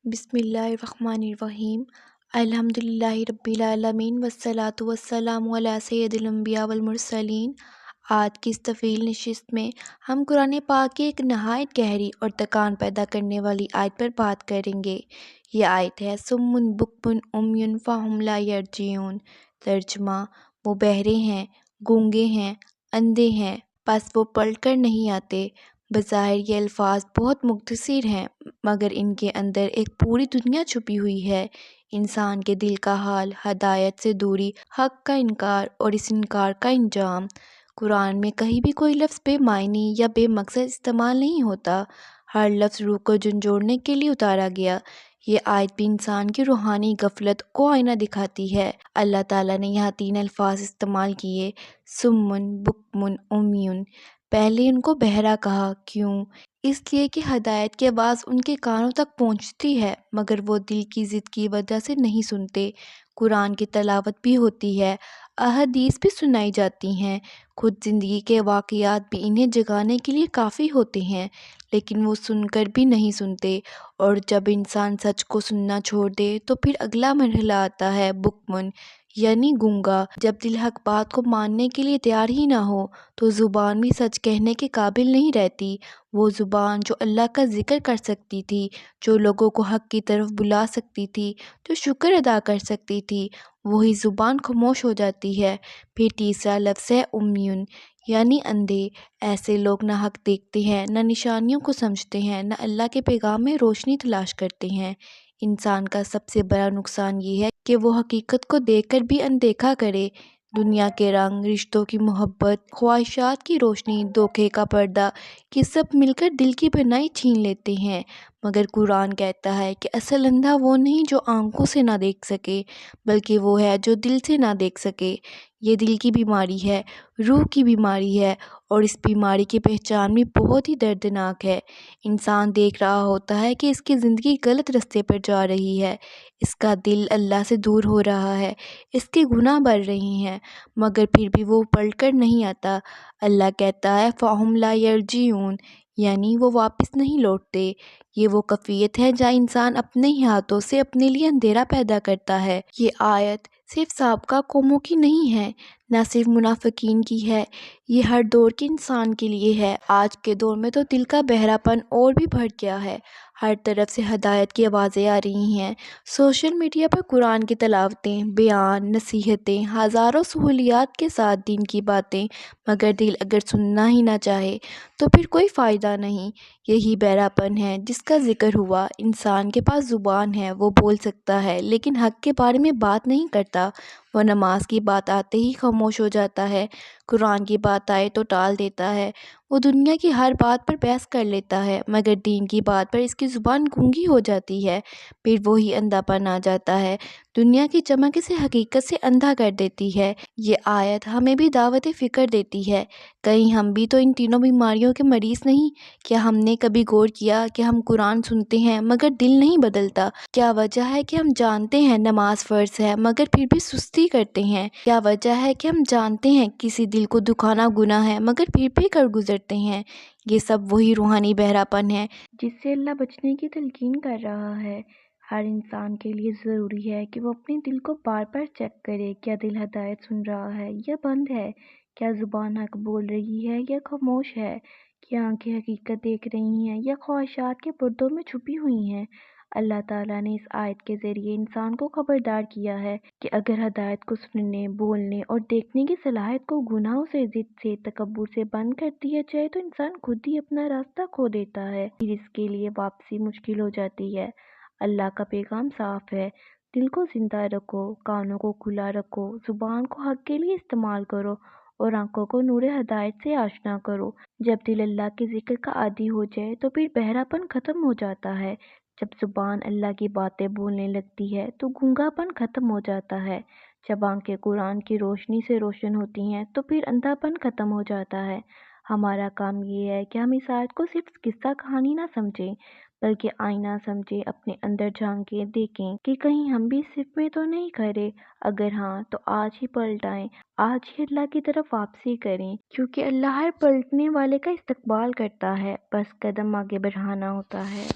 بسم اللہ الرحمن الرحیم۔ الحمدللہ رب العالمین والصلاة والسلام علی سید الانبیاء والمرسلین۔ آج کی اس طویل نشست میں ہم قرآن پاک کی ایک نہایت گہری اور تکان پیدا کرنے والی آیت پر بات کریں گے۔ یہ آیت ہے صم بکم عمی فہم لا یرجعون۔ ترجمہ: وہ بہرے ہیں، گونگے ہیں، اندھے ہیں، پس وہ پلٹ کر نہیں آتے۔ بظاہر یہ الفاظ بہت مختصر ہیں، مگر ان کے اندر ایک پوری دنیا چھپی ہوئی ہے۔ انسان کے دل کا حال، ہدایت سے دوری، حق کا انکار اور اس انکار کا انجام۔ قرآن میں کہیں بھی کوئی لفظ بے معنی یا بے مقصد استعمال نہیں ہوتا۔ ہر لفظ روح کو جھنجھوڑنے کے لیے اتارا گیا۔ یہ آیت بھی انسان کی روحانی غفلت کو آئینہ دکھاتی ہے۔ اللہ تعالیٰ نے یہاں 3 الفاظ استعمال کیے: صم بکم عمی۔ پہلے ان کو بہرا کہا، کیوں؟ اس لیے کہ ہدایت کی آواز ان کے کانوں تک پہنچتی ہے، مگر وہ دل کی ضد کی وجہ سے نہیں سنتے۔ قرآن کی تلاوت بھی ہوتی ہے، احادیث بھی سنائی جاتی ہیں، خود زندگی کے واقعات بھی انہیں جگانے کے لیے کافی ہوتے ہیں، لیکن وہ سن کر بھی نہیں سنتے۔ اور جب انسان سچ کو سننا چھوڑ دے تو پھر اگلا مرحلہ آتا ہے بکمن، یعنی گونگا۔ جب دل حق بات کو ماننے کے لیے تیار ہی نہ ہو تو زبان بھی سچ کہنے کے قابل نہیں رہتی۔ وہ زبان جو اللہ کا ذکر کر سکتی تھی، جو لوگوں کو حق کی طرف بلا سکتی تھی، جو شکر ادا کر سکتی تھی، وہی زبان خاموش ہو جاتی ہے۔ پھر تیسرا لفظ ہے عمیٌ، یعنی اندھے۔ ایسے لوگ نہ حق دیکھتے ہیں، نہ نشانیوں کو سمجھتے ہیں، نہ اللہ کے پیغام میں روشنی تلاش کرتے ہیں۔ انسان کا سب سے بڑا نقصان یہ ہے کہ وہ حقیقت کو دیکھ کر بھی اندیکھا کرے۔ دنیا کے رنگ، رشتوں کی محبت، خواہشات کی روشنی، دھوکے کا پردہ، یہ سب مل کر دل کی بینائی چھین لیتے ہیں۔ مگر قرآن کہتا ہے کہ اصل اندھا وہ نہیں جو آنکھوں سے نہ دیکھ سکے، بلکہ وہ ہے جو دل سے نہ دیکھ سکے۔ یہ دل کی بیماری ہے، روح کی بیماری ہے، اور اس بیماری کی پہچان بھی بہت ہی دردناک ہے۔ انسان دیکھ رہا ہوتا ہے کہ اس کی زندگی غلط رستے پر جا رہی ہے، اس کا دل اللہ سے دور ہو رہا ہے، اس کے گناہ بڑھ رہے ہیں، مگر پھر بھی وہ پلٹ کر نہیں آتا۔ اللہ کہتا ہے فَهُمْ لَا يَرْجِعُونَ، یعنی وہ واپس نہیں لوٹتے۔ یہ وہ کیفیت ہے جہاں انسان اپنے ہی ہاتھوں سے اپنے لیے اندھیرا پیدا کرتا ہے۔ یہ آیت صرف سابقہ قوموں کی نہیں ہے، نہ صرف منافقین کی ہے، یہ ہر دور کے انسان کے لیے ہے۔ آج کے دور میں تو دل کا بہرا پن اور بھی بڑھ گیا ہے۔ ہر طرف سے ہدایت کی آوازیں آ رہی ہیں۔ سوشل میڈیا پر قرآن کی تلاوتیں، بیان، نصیحتیں، ہزاروں سہولیات کے ساتھ دین کی باتیں، مگر دل اگر سننا ہی نہ چاہے تو پھر کوئی فائدہ نہیں۔ یہی بہرا پن ہے جس کا ذکر ہوا۔ انسان کے پاس زبان ہے، وہ بول سکتا ہے، لیکن حق کے بارے میں بات نہیں کرتا۔ وہ نماز کی بات آتے ہی خاموش ہو جاتا ہے، قرآن کی بات آئے تو ٹال دیتا ہے، وہ دنیا کی ہر بات پر بحث کر لیتا ہے، مگر دین کی بات پر اس کی زبان گونگی ہو جاتی ہے۔ پھر وہی اندھا پن آ جاتا ہے، دنیا کی چمک اسے حقیقت سے اندھا کر دیتی ہے۔ یہ آیت ہمیں بھی دعوت فکر دیتی ہے، کہیں ہم بھی تو ان تینوں بیماریوں کے مریض نہیں؟ کیا ہم نے کبھی غور کیا کہ ہم قرآن سنتے ہیں مگر دل نہیں بدلتا؟ کیا وجہ ہے کہ ہم جانتے ہیں نماز فرض ہے مگر پھر بھی سستی کرتے ہیں؟ کیا وجہ ہے کہ ہم جانتے ہیں کسی دل کو دکھانا گناہ ہے مگر پھر بھی کر گزرتے ہیں؟ یہ سب وہی روحانی بہرا پن ہے جس سے اللہ بچنے کی تلقین کر رہا ہے۔ ہر انسان کے لیے ضروری ہے کہ وہ اپنے دل کو بار بار چیک کرے، کیا دل ہدایت سن رہا ہے یا بند ہے؟ کیا زبان حق بول رہی ہے یا خاموش ہے؟ کیا آنکھیں حقیقت دیکھ رہی ہیں یا خواہشات کے پردوں میں چھپی ہوئی ہیں؟ اللہ تعالیٰ نے اس آیت کے ذریعے انسان کو خبردار کیا ہے کہ اگر ہدایت کو سننے، بولنے اور دیکھنے کی صلاحیت کو گناہوں سے، ضد سے، تکبر سے بند کر دیا جائے تو انسان خود ہی اپنا راستہ کھو دیتا ہے، پھر اس کے لیے واپسی مشکل ہو جاتی ہے۔ اللہ کا پیغام صاف ہے، دل کو زندہ رکھو، کانوں کو کھلا رکھو، زبان کو حق کے لیے استعمال کرو اور آنکھوں کو نور ہدایت سے آشنا کرو۔ جب دل اللہ کے ذکر کا عادی ہو جائے تو پھر بہرا پن ختم ہو جاتا ہے۔ جب زبان اللہ کی باتیں بولنے لگتی ہے تو گونگا پن ختم ہو جاتا ہے۔ جب آنکھیں قرآن کی روشنی سے روشن ہوتی ہیں تو پھر اندھا پن ختم ہو جاتا ہے۔ ہمارا کام یہ ہے کہ ہم اس آیت کو صرف قصہ کہانی نہ سمجھیں، بلکہ آئینہ سمجھیں، اپنے اندر جھانکیں، دیکھیں کہ کہیں ہم بھی صرف میں تو نہیں کھڑے۔ اگر ہاں تو آج ہی پلٹ آئیں، آج ہی اللہ کی طرف واپسی کریں، کیونکہ اللہ ہر پلٹنے والے کا استقبال کرتا ہے، بس قدم آگے بڑھانا ہوتا ہے۔